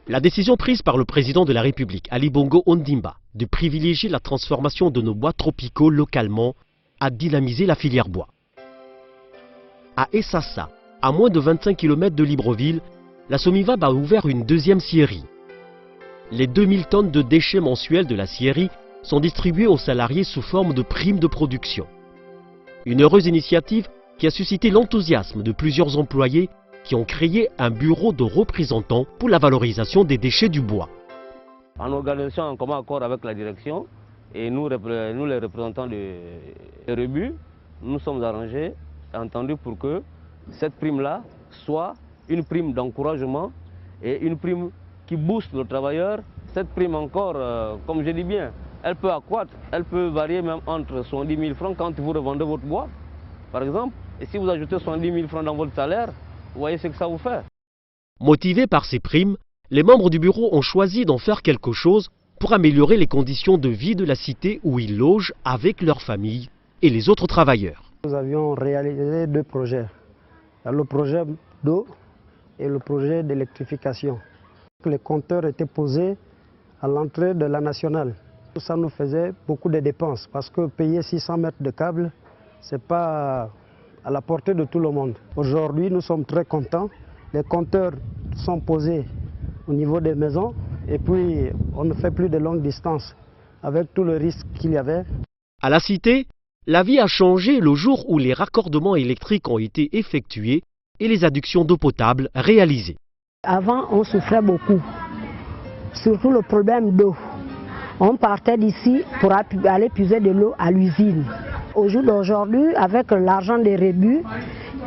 La décision prise par le président de la République, Ali Bongo Ondimba, de privilégier la transformation de nos bois tropicaux localement a dynamisé la filière bois. À Essassa, à moins de 25 km de Libreville, la Somivab a ouvert une deuxième scierie. Les 2000 tonnes de déchets mensuels de la scierie sont distribuées aux salariés sous forme de primes de production. Une heureuse initiative qui a suscité l'enthousiasme de plusieurs employés qui ont créé un bureau de représentants pour la valorisation des déchets du bois. En organisation en commun accord avec la direction et nous les représentants de Rebu, nous sommes arrangés et entendus pour que cette prime-là soit une prime d'encouragement et une prime qui booste le travailleur. Cette prime encore, comme je dis bien, elle peut accroître, elle peut varier même entre 70 000 francs quand vous revendez votre bois, par exemple. Et si vous ajoutez 70 000 francs dans votre salaire, vous voyez ce que ça vous fait. Motivés par ces primes, les membres du bureau ont choisi d'en faire quelque chose pour améliorer les conditions de vie de la cité où ils logent avec leurs familles et les autres travailleurs. Nous avions réalisé deux projets, le projet d'eau et le projet d'électrification. Les compteurs étaient posés à l'entrée de la nationale. Ça nous faisait beaucoup de dépenses parce que payer 600 mètres de câbles, ce n'est pas à la portée de tout le monde. Aujourd'hui, nous sommes très contents. Les compteurs sont posés au niveau des maisons et puis on ne fait plus de longues distances avec tout le risque qu'il y avait. À la cité, la vie a changé le jour où les raccordements électriques ont été effectués et les adductions d'eau potable réalisées. Avant, on souffrait beaucoup, surtout le problème d'eau. On partait d'ici pour aller puiser de l'eau à l'usine. Au jour d'aujourd'hui, avec l'argent des Rebu,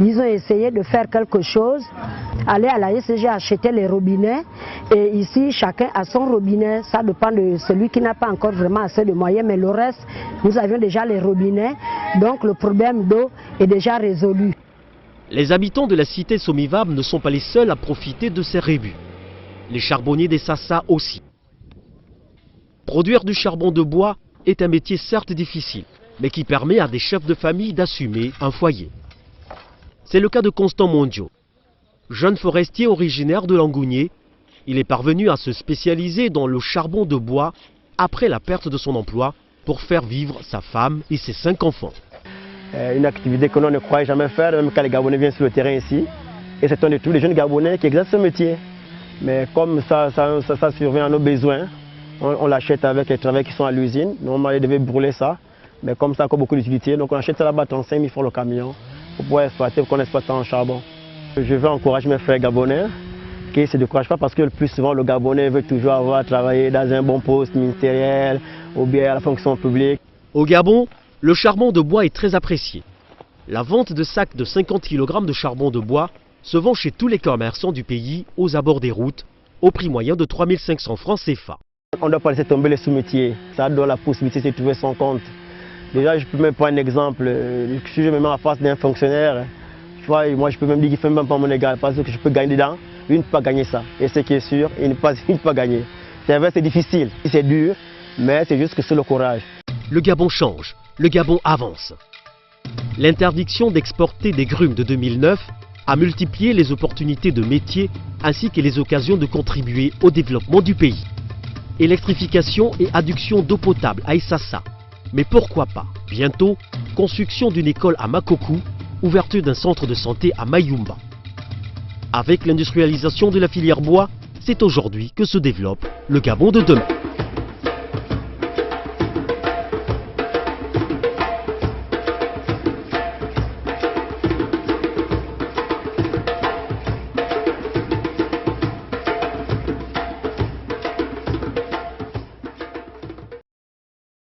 ils ont essayé de faire quelque chose, aller à la SCG acheter les robinets et ici chacun a son robinet, ça dépend de celui qui n'a pas encore vraiment assez de moyens, mais le reste, nous avions déjà les robinets, donc le problème d'eau est déjà résolu. Les habitants de la cité Somivab ne sont pas les seuls à profiter de ces rébus. Les charbonniers d'Essassa aussi. Produire du charbon de bois est un métier certes difficile, mais qui permet à des chefs de famille d'assumer un foyer. C'est le cas de Constant Mondio. Jeune forestier originaire de Langounier, il est parvenu à se spécialiser dans le charbon de bois après la perte de son emploi pour faire vivre sa femme et ses 5 enfants. Une activité que l'on ne croyait jamais faire, même quand les Gabonais viennent sur le terrain ici. Et c'est un de tous les jeunes Gabonais qui exercent ce métier. Mais comme ça survient à nos besoins, on l'achète avec les travailleurs qui sont à l'usine. Normalement, ils devaient brûler ça. Mais comme ça a beaucoup d'utilité, donc on achète ça là-bas, 35 000 francs le camion, pour pouvoir exploiter, pour qu'on exploite ça en charbon. Je veux encourager mes frères Gabonais qui ne se découragent pas parce que le plus souvent, le Gabonais veut toujours avoir travaillé dans un bon poste ministériel ou bien à la fonction publique. Au Gabon, le charbon de bois est très apprécié. La vente de sacs de 50 kg de charbon de bois se vend chez tous les commerçants du pays aux abords des routes au prix moyen de 3 500 francs CFA. On ne doit pas laisser tomber les sous-métiers. Ça donne la possibilité de trouver son compte. Déjà, je peux même prendre un exemple. Si je me mets en face d'un fonctionnaire, tu vois, moi je peux même dire qu'il ne fait même pas mon égal parce que je peux gagner dedans. Lui ne peut pas gagner ça. Et ce qui est sûr, il ne peut pas gagner. C'est vrai, c'est difficile, c'est dur, mais c'est juste que c'est le courage. Le Gabon change, le Gabon avance. L'interdiction d'exporter des grumes de 2009 a multiplié les opportunités de métier ainsi que les occasions de contribuer au développement du pays. Électrification et adduction d'eau potable à Essassa. Mais pourquoi pas, bientôt, construction d'une école à Makokou, ouverture d'un centre de santé à Mayumba. Avec l'industrialisation de la filière bois, c'est aujourd'hui que se développe le Gabon de demain.